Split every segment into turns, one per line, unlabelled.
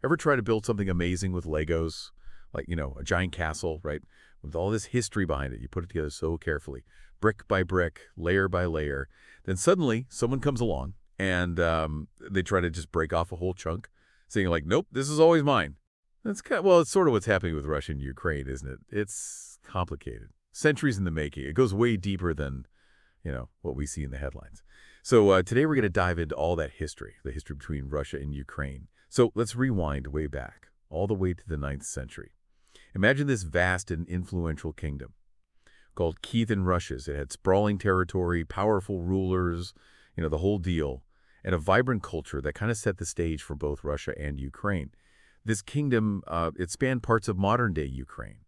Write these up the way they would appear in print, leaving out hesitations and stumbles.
Ever try to build something amazing with Legos? Like, a giant castle, right? With all this history behind it. You put it together so carefully, brick by brick, layer by layer. Then suddenly someone comes along and they try to just break off a whole chunk, saying like, nope, this is always mine. Well, it's sort of what's happening with Russia and Ukraine, isn't it? It's complicated. Centuries in the making. It goes way deeper than, what we see in the headlines. So today we're going to dive into all that history, the history between Russia and Ukraine. So let's rewind way back, all the way to the 9th century. Imagine this vast and influential kingdom called Kievan Russias. It had sprawling territory, powerful rulers, the whole deal, and a vibrant culture that kind of set the stage for both Russia and Ukraine. This kingdom, it spanned parts of modern-day Ukraine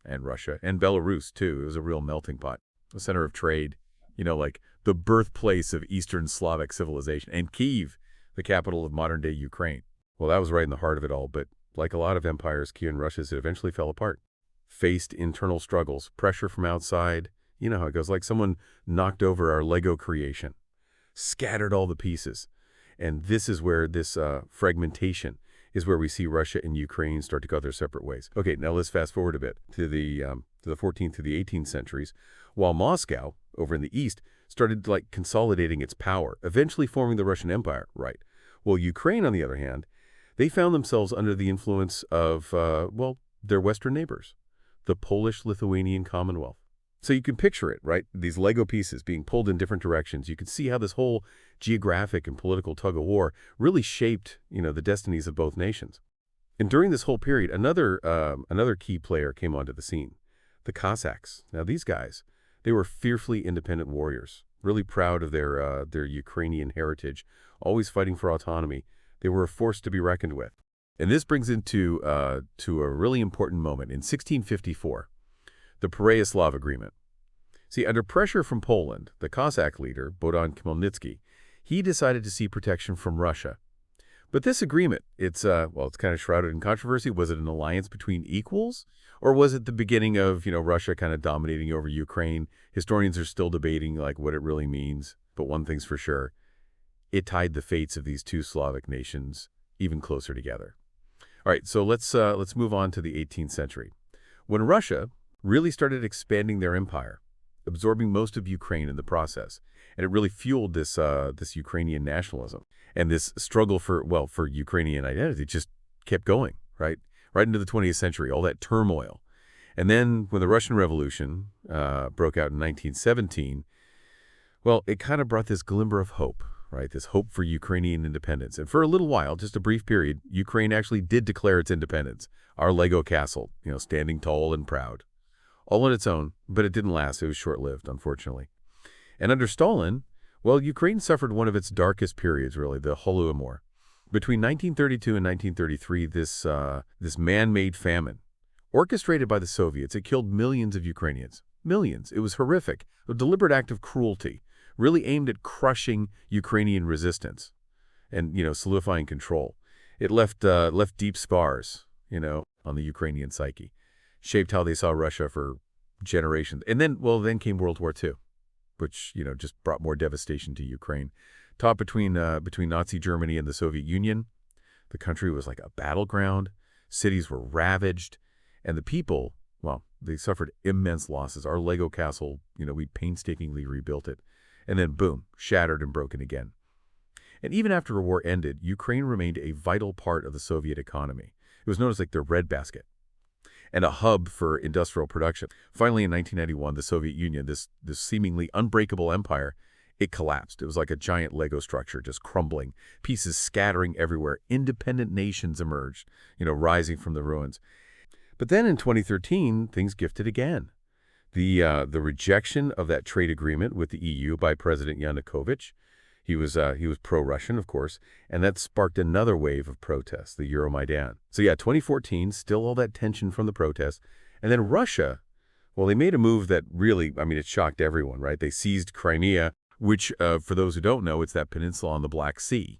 and Russia and Belarus, too. It was a real melting pot, a center of trade, like the birthplace of Eastern Slavic civilization, and Kyiv, the capital of modern-day Ukraine. Well, that was right in the heart of it all, but like a lot of empires, Kievan Russias, it eventually fell apart. Faced internal struggles, pressure from outside. You know how it goes, like someone knocked over our Lego creation, scattered all the pieces. And this is where this fragmentation is where we see Russia and Ukraine start to go their separate ways. Okay, now let's fast forward a bit to the 14th to the 18th centuries, while Moscow, over in the east, started like consolidating its power, eventually forming the Russian Empire, right? Well, Ukraine, on the other hand, they found themselves under the influence of, their Western neighbors, the Polish-Lithuanian Commonwealth. So you can picture it, right? These Lego pieces being pulled in different directions. You can see how this whole geographic and political tug-of-war really shaped, the destinies of both nations. And during this whole period, another key player came onto the scene, the Cossacks. Now, these guys, they were fiercely independent warriors, really proud of their Ukrainian heritage, always fighting for autonomy. They were a force to be reckoned with. And this brings into to a really important moment. In 1654, the Pereyaslav Agreement. See, under pressure from Poland, the Cossack leader, Bohdan Khmelnytsky, he decided to seek protection from Russia. But this agreement, it's kind of shrouded in controversy. Was it an alliance between equals? Or was it the beginning of, Russia kind of dominating over Ukraine? Historians are still debating, like, what it really means. But one thing's for sure. It tied the fates of these two Slavic nations even closer together. All right, so let's move on to the 18th century. When Russia really started expanding their empire, absorbing most of Ukraine in the process, and it really fueled this Ukrainian nationalism. And this struggle for Ukrainian identity just kept going, right? Right into the 20th century, all that turmoil. And then when the Russian Revolution broke out in 1917, well, it kind of brought this glimmer of hope, right? This hope for Ukrainian independence. And for a little while, just a brief period, Ukraine actually did declare its independence. Our Lego castle, standing tall and proud. All on its own, but it didn't last. It was short-lived, unfortunately. And under Stalin, well, Ukraine suffered one of its darkest periods, really, the Holodomor. Between 1932 and 1933, this man-made famine, orchestrated by the Soviets, it killed millions of Ukrainians. Millions. It was horrific, a deliberate act of cruelty, really aimed at crushing Ukrainian resistance and, solidifying control. It left deep scars, on the Ukrainian psyche, shaped how they saw Russia for generations. And then came World War II, which, just brought more devastation to Ukraine. Taught between Nazi Germany and the Soviet Union, the country was like a battleground. Cities were ravaged, and the people, well, they suffered immense losses. Our Lego castle, we painstakingly rebuilt it. And then, boom, shattered and broken again. And even after the war ended, Ukraine remained a vital part of the Soviet economy. It was known as like the Red Basket and a hub for industrial production. Finally, in 1991, the Soviet Union, this seemingly unbreakable empire, it collapsed. It was like a giant Lego structure just crumbling, pieces scattering everywhere. Independent nations emerged, rising from the ruins. But then in 2013, things gifted again. The rejection of that trade agreement with the EU by President Yanukovych. He was pro-Russian, of course, and that sparked another wave of protests, the Euromaidan. So yeah, 2014, still all that tension from the protests. And then Russia, well, they made a move that really, it shocked everyone, right? They seized Crimea, which, for those who don't know, it's that peninsula on the Black Sea.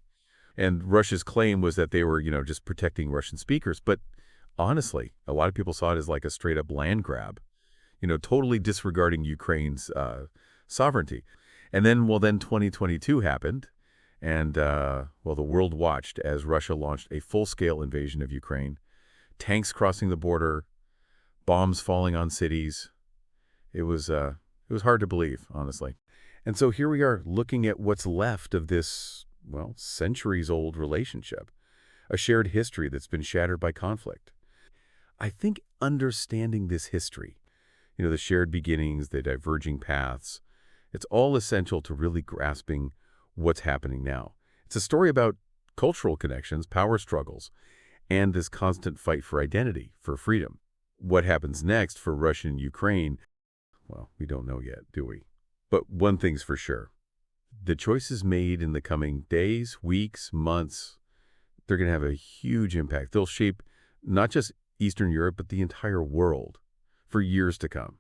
And Russia's claim was that they were, just protecting Russian speakers. But honestly, a lot of people saw it as like a straight-up land grab. Totally disregarding Ukraine's sovereignty. And then, 2022 happened, And, well, the world watched as Russia launched a full-scale invasion of Ukraine. Tanks crossing the border, bombs falling on cities. It was hard to believe, honestly. And so here we are looking at what's left of this, well, centuries-old relationship, a shared history that's been shattered by conflict. I think understanding this history, the shared beginnings, the diverging paths, it's all essential to really grasping what's happening now. It's a story about cultural connections, power struggles, and this constant fight for identity, for freedom. What happens next for Russia and Ukraine, well, we don't know yet, do we? But one thing's for sure. The choices made in the coming days, weeks, months, they're going to have a huge impact. They'll shape not just Eastern Europe, but the entire world for years to come.